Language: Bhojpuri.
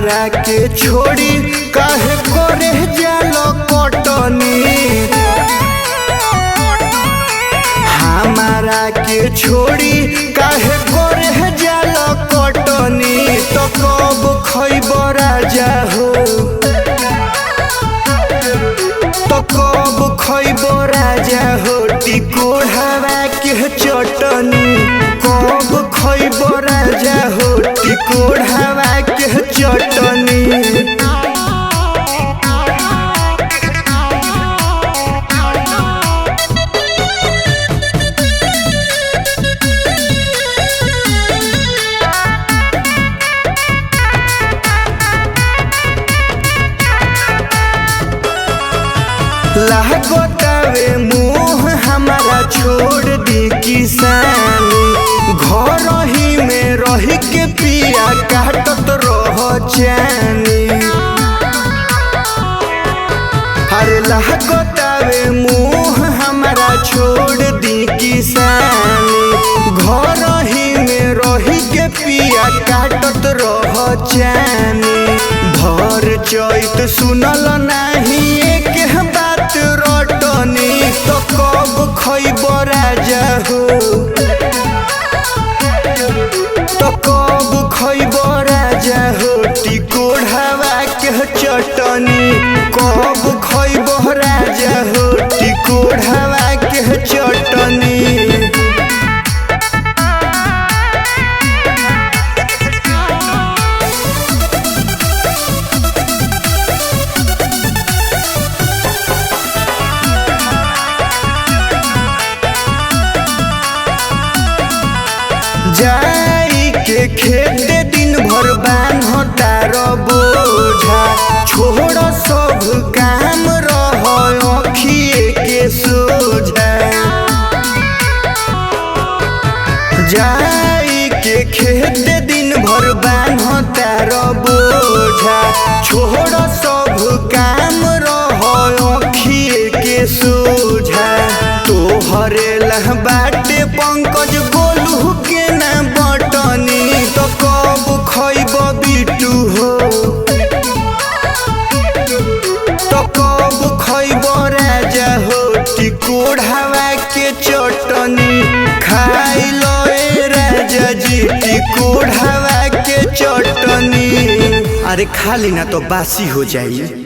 हमारा के छोड़ी काहे करे जालो कटनी। हमारा के छोड़ी काहे करे जालो कटनी। तो कब खइब राजा हो, तो कब खइब राजा हो टिकोढ़ावा के चटनी। कब खइब राजा हो टिकोढ़ावा के चटनी। लागतावे मुँह हमारा छोड़ दी किसानी। घर ही में रह के पिया काटत रह जानी। अरे लागतावे मुँह हमारा छोड़ दी किसानी। घर ही में रह के पिया काटत रह जानी। भर चैत सुनल नाही एक बात रटनी। तो कब खइब राजा हो, तो कब खइब राजा हो टिकोढ़ावा के चटनी। कब खइब राजा हो टिकोढ़ावा के चटनी। जाई के खेत दिन भर बान्हता र बोझा। छोड़ सब काम रह अखिए के सोझा। जाई के खेत दिन भर बान्हता र बोझा। छोड़ सब काम रह अखिए के सोझा। तोहरे लह बाटे पंकज गोलू के ना बटनी। तो कब खइब बिटू हो, तो कब खइब राजा हो टिकोढ़ावा के चटनी। खाई लो ए राजा जी टिकोढ़ावा के चटनी। अरे खा लेना तो बासी हो जाई।